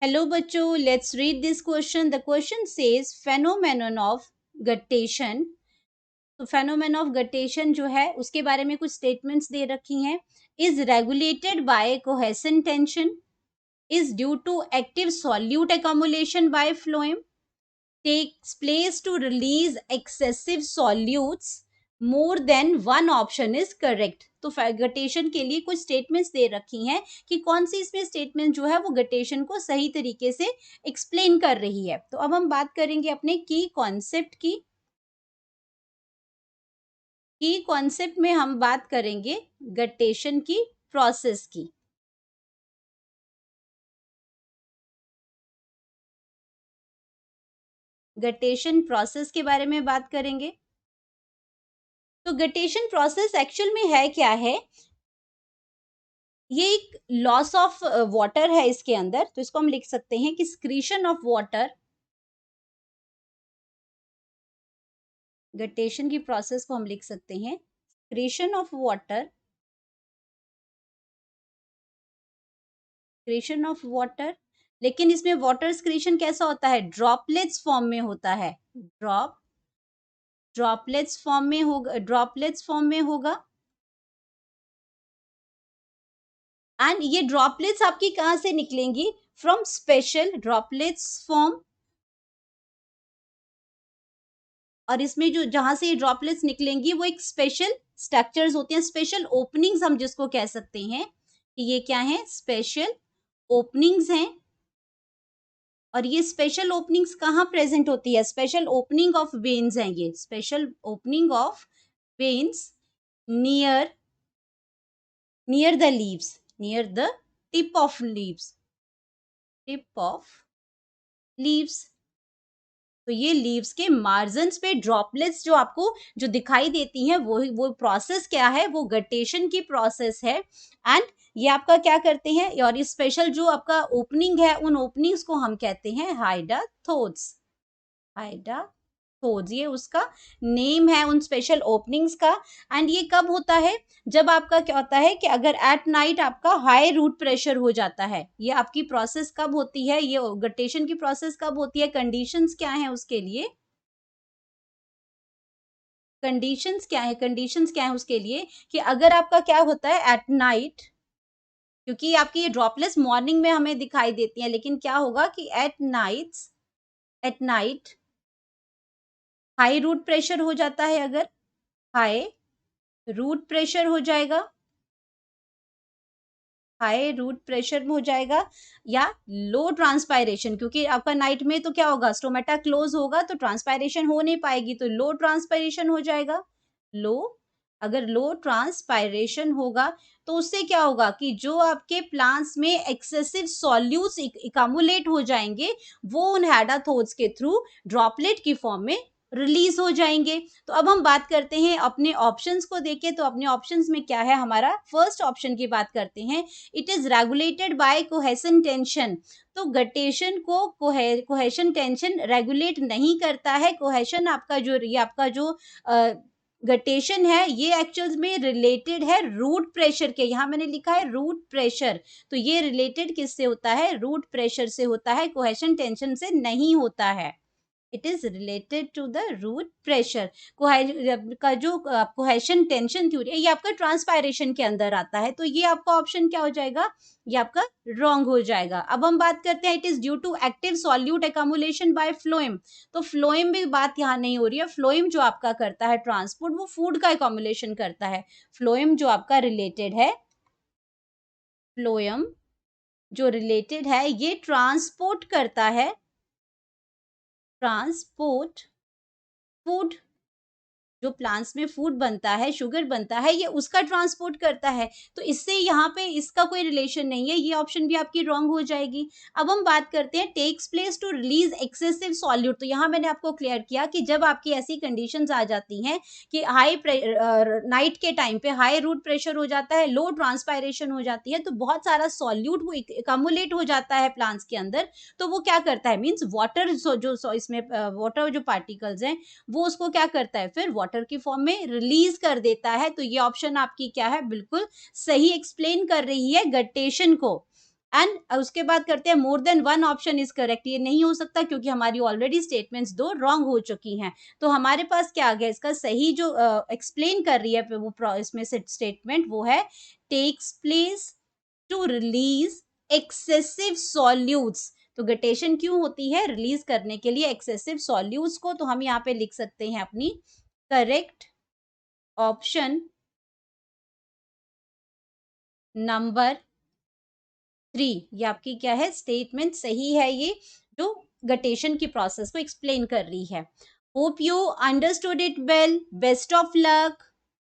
Hello बच्चों, let's read this question. The question says phenomenon of guttation. तो फेनोमेन of guttation जो है उसके बारे में कुछ स्टेटमेंट्स दे रखी हैं। Is regulated by cohesion tension, is due to active solute accumulation by phloem, takes place to release excessive solutes, more than one option is correct। तो गटेशन के लिए कुछ स्टेटमेंट्स दे रखी हैं कि कौन सी इसमें स्टेटमेंट जो है वो गटेशन को सही तरीके से एक्सप्लेन कर रही है। तो अब हम बात करेंगे अपने की कॉन्सेप्ट की। की कॉन्सेप्ट में हम बात करेंगे गटेशन की प्रोसेस की। गटेशन प्रोसेस के बारे में बात करेंगे। तो गटेशन प्रोसेस एक्चुअल में है क्या है, ये एक लॉस ऑफ वाटर है इसके अंदर। तो इसको हम लिख सकते हैं कि स्क्रीशन ऑफ वाटर। गटेशन की प्रोसेस को हम लिख सकते हैं secretion of water. Secretion of water, लेकिन इसमें वाटर स्क्रीशन कैसा होता है, ड्रॉपलेट्स फॉर्म में होता है। ड्रॉपलेट्स फॉर्म में होगा, ड्रॉपलेट्स फॉर्म में होगा। एंड ये ड्रॉपलेट्स आपकी कहां से निकलेंगी, फ्रॉम स्पेशल ड्रॉपलेट्स फॉर्म। और इसमें जो जहां से ये ड्रॉपलेट्स निकलेंगी वो एक स्पेशल स्ट्रक्चर्स होते हैं, स्पेशल ओपनिंग्स हम जिसको कह सकते हैं कि ये क्या है, स्पेशल ओपनिंग्स हैं। और ये स्पेशल ओपनिंग्स कहाँ प्रेजेंट होती है, स्पेशल ओपनिंग ऑफ वेन्स हैं ये, special opening of veins near near the leaves, near the tip of leaves, tip of leaves. तो ये लीव्स के मार्जिन्स पे ड्रॉपलेट्स जो आपको जो दिखाई देती हैं वो प्रोसेस क्या है, वो गटेशन की प्रोसेस है। एंड ये आपका क्या करते हैं, और ये स्पेशल जो आपका ओपनिंग है उन ओपनिंग्स को हम कहते हैं हाइडाथोड्स। हाइडाथोड्स ये उसका नेम है उन स्पेशल ओपनिंग्स का। एंड ये कब होता है, जब आपका क्या होता है कि अगर एट नाइट आपका हाई रूट प्रेशर हो जाता है। ये आपकी प्रोसेस कब होती है, ये गटेशन की प्रोसेस कब होती है, कंडीशंस क्या है उसके लिए, कंडीशंस क्या है उसके लिए कि अगर आपका क्या होता है एट नाइट, क्योंकि आपकी ये ड्रॉपलेट्स मॉर्निंग में हमें दिखाई देती हैं, लेकिन क्या होगा कि at night high root pressure हो जाता है। अगर हाई रूट प्रेशर हो जाएगा, हाई रूट प्रेशर में हो जाएगा, या लो ट्रांसपायरेशन, क्योंकि आपका नाइट में तो क्या होगा, स्टोमेटा क्लोज होगा तो ट्रांसपायरेशन हो नहीं पाएगी, तो लो ट्रांसपायरेशन हो जाएगा। लो, अगर लो ट्रांसपायरेशन होगा तो उससे क्या होगा कि जो आपके प्लांट्स में एक्सेसिव सॉल्यूट्स इकामुलेट हो जाएंगे, वो उन हेडाथोड्स के थ्रू ड्रॉपलेट की फॉर्म में रिलीज हो जाएंगे। तो अब हम बात करते हैं अपने ऑप्शंस को देके। तो अपने ऑप्शंस में क्या है, हमारा फर्स्ट ऑप्शन की बात करते हैं, it is regulated by cohesion tension. तो गटेशन को कोहेशन टेंशन रेगुलेट नहीं करता है। कोहेशन आपका जो ये आपका जो गटेशन है ये एक्चुअल में रिलेटेड है रूट प्रेशर के, यहाँ मैंने लिखा है रूट प्रेशर। तो ये रिलेटेड किससे होता है, रूट प्रेशर से होता है, कोहेशन टेंशन से नहीं होता है। It is related to the root pressure. का जो कोहेशन टेंशन थ्योरी है ये आपका ट्रांसपायरेशन के अंदर आता है। तो ये आपका ऑप्शन क्या हो जाएगा, ये आपका रॉन्ग हो जाएगा। अब हम बात करते हैं, it is due to active solute accumulation by phloem. तो फ्लोएम भी बात यहाँ नहीं हो रही है। फ्लोएम जो आपका करता है ट्रांसपोर्ट, वो फूड का accumulation करता है। फ्लोएम जो आपका रिलेटेड है, फ्लोएम जो रिलेटेड है ये ट्रांसपोर्ट करता है, ट्रांसपोर्ट फूड, जो प्लांट्स में फूड बनता है, शुगर बनता है, ये उसका ट्रांसपोर्ट करता है। तो इससे यहाँ पे इसका कोई रिलेशन नहीं है, ये ऑप्शन भी आपकी रॉन्ग हो जाएगी। अब हम बात करते हैं takes place to release excessive solute. तो यहाँ मैंने आपको क्लियर किया कि जब आपकी ऐसी कंडीशंस आ जाती हैं कि नाइट के टाइम पे हाई रूट प्रेशर हो जाता है, लो ट्रांसपायरेशन हो जाती है, तो बहुत सारा सॉल्यूट वो एकमुलेट हो जाता है प्लांट्स के अंदर। तो वो क्या करता है, मीन्स वाटर इसमें वाटर जो पार्टिकल्स हैं वो उसको क्या करता है, फिर वाटर की फॉर्म में रिलीज कर देता है। तो ये ऑप्शन आपकी क्या है, बिल्कुल सही एक्सप्लेन कर रही है गटेशन को। एंड उसके बाद करते हैं more than one option is correct. ये नहीं हो सकता क्योंकि हमारी ऑलरेडी स्टेटमेंट्स दो रॉन्ग हो चुकी हैं। तो हमारे पास क्या आ गया, इसका सही जो एक्सप्लेन कर रही है वो इसमें से स्टेटमेंट वो है takes place to release excessive solutes. तो गटेशन क्यों होती है, रिलीज करने के लिए एक्सेसिव सॉल्यूट्स को। तो हम यहाँ पे लिख सकते हैं अपनी करेक्ट ऑप्शन नंबर 3। ये आपकी क्या है, स्टेटमेंट सही है ये, जो गटेशन की प्रोसेस को एक्सप्लेन कर रही है। Hope you understood it well. Best of luck.